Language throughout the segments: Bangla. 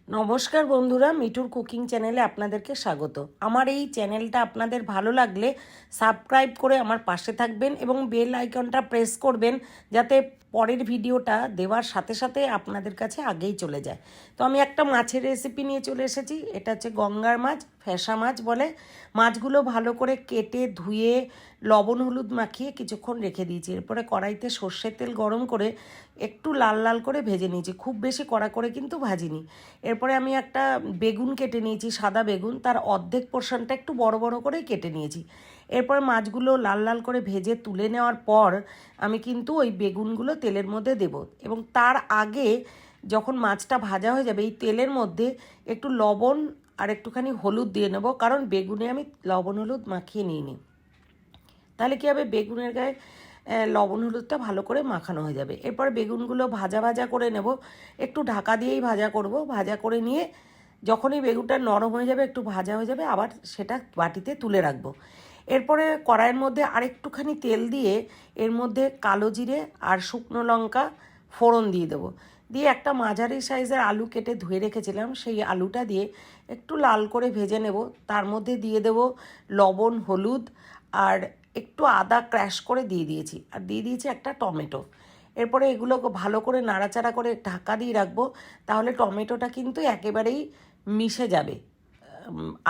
নমস্কার বন্ধুরা, মিঠুর কুকিং চ্যানেলে আপনাদেরকে স্বাগত। আমার এই চ্যানেলটা আপনাদের ভালো লাগলে সাবস্ক্রাইব করে আমার পাশে থাকবেন এবং বেল আইকনটা প্রেস করবেন, যাতে পরের ভিডিওটা দেওয়ার সাথে সাথে আপনাদের কাছে আগেই চলে যায়। তো আমি একটা মাছের রেসিপি নিয়ে চলে এসেছি। এটা হচ্ছে গঙ্গার মাছ, ফ্যাসা মাছ বলে। মাছগুলো ভালো করে কেটে ধুয়ে লবণ হলুদ মাখিয়ে কিছুক্ষণ রেখে দিয়েছি। এরপরে কড়াইতে সর্ষের তেল গরম করে একটু লাল লাল করে ভেজে নিয়েছি, খুব বেশি কড়া করে কিন্তু ভাজিনি। এরপরে আমি একটা বেগুন কেটে নিয়েছি, সাদা বেগুন, তার অর্ধেক পোর্শনটা একটু বড় বড় করেই কেটে নিয়েছি। এরপর মাছগুলো লাল লাল করে ভেজে তুলে নেওয়ার পর আমি কিন্তু ওই বেগুনগুলো তেলের মধ্যে দেব, এবং তার আগে যখন মাছটা ভাজা হয়ে যাবে এই তেলের মধ্যে একটু লবণ আর একটুখানি হলুদ দিয়ে নেব, কারণ বেগুনে আমি লবণ হলুদ মাখিয়ে নিইনি। তাহলে কী হবে, বেগুনের গায়ে লবণ হলুদটা ভালো করে মাখানো হয়ে যাবে। এরপর বেগুনগুলো ভাজা ভাজা করে নেব, একটু ঢাকা দিয়েই ভাজা করব। ভাজা করে নিয়ে যখনই বেগুনটা নরম হয়ে যাবে, একটু ভাজা হয়ে যাবে, আবার সেটা বাটিতে তুলে রাখবো। এরপরে কড়াইয়ের মধ্যে আরেকটুখানি তেল দিয়ে এর মধ্যে কালো জিরে আর শুকনো লঙ্কা ফোড়ন দিয়ে দেবো। দিয়ে একটা মাঝারি সাইজের আলু কেটে ধুয়ে রেখেছিলাম, সেই আলুটা দিয়ে একটু লাল করে ভেজে নেব। তার মধ্যে দিয়ে দেবো লবণ হলুদ আর একটু আদা ক্র্যাশ করে দিয়ে দিয়েছি, আর দিয়ে দিয়েছি একটা টমেটো। এরপরে এগুলো ভালো করে নাড়াচাড়া করে ঢাকা দিয়ে রাখবো, তাহলে টমেটোটা কিন্তু একেবারেই মিশে যাবে,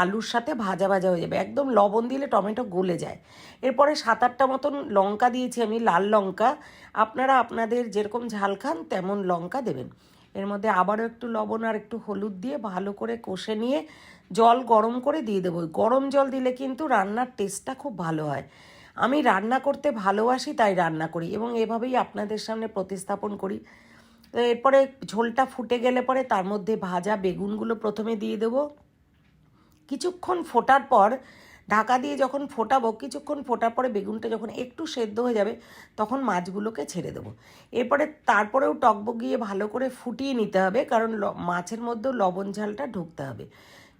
আলুর সাথে ভাজা ভাজা হয়ে যাবে। একদম লবণ দিলে টমেটো গলে যায়। এরপরে 7-8টা মতন লঙ্কা দিয়েছি আমি, লাল লঙ্কা। আপনারা আপনাদের যেরকম ঝাল খান তেমন লঙ্কা দেবেন। এর মধ্যে আবারও একটু লবণ আর একটু হলুদ দিয়ে ভালো করে কষে নিয়ে জল গরম করে দিয়ে দেবো। গরম জল দিলে কিন্তু রান্নার টেস্টটা খুব ভালো হয়। আমি রান্না করতে ভালোবাসি, তাই রান্না করি এবং এভাবেই আপনাদের সামনে প্রতিস্থাপন করি। তো এরপরে ঝোলটা ফুটে গেলে পরে তার মধ্যে ভাজা বেগুনগুলো প্রথমে দিয়ে দেবো। কিছুক্ষণ ফোটার পর ঢাকা দিয়ে যখন ফোটাবো, কিছুক্ষণ ফোটার পরে বেগুনটা যখন একটু সেদ্ধ হয়ে যাবে, তখন মাছগুলোকে ছেড়ে দেবো। এরপরে তারপরেও টকবগিয়ে ভালো করে ফুটিয়ে নিতে হবে, কারণ মাছের মধ্যেও লবণ ঝালটা ঢুকতে হবে।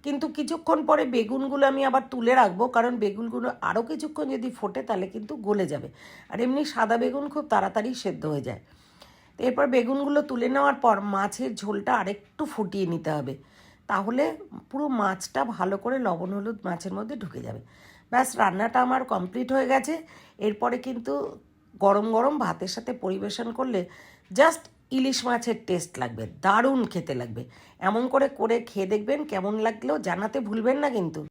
কিন্তু কিছুক্ষণ পরে বেগুনগুলো আমি আবার তুলে রাখবো, কারণ বেগুনগুলো আরও কিছুক্ষণ যদি ফোটে তাহলে কিন্তু গলে যাবে। আর এমনি সাদা বেগুন খুব তাড়াতাড়ি সেদ্ধ হয়ে যায়। এরপর বেগুনগুলো তুলে নেওয়ার পর মাছের ঝোলটা আরেকটু ফুটিয়ে নিতে হবে, তাহলে পুরো মাছটা ভালো করে লবণ হলুদ মাছের মধ্যে ঢুকে যাবে। ব্যাস, রান্নাটা আমার কমপ্লিট হয়ে গেছে। এরপরে কিন্তু গরম গরম ভাতের সাথে পরিবেশন করলে জাস্ট ইলিশ মাছের টেস্ট লাগবে, দারুণ খেতে লাগবে। এমন করে করে খেয়ে দেখবেন, কেমন লাগলেও জানাতে ভুলবেন না কিন্তু।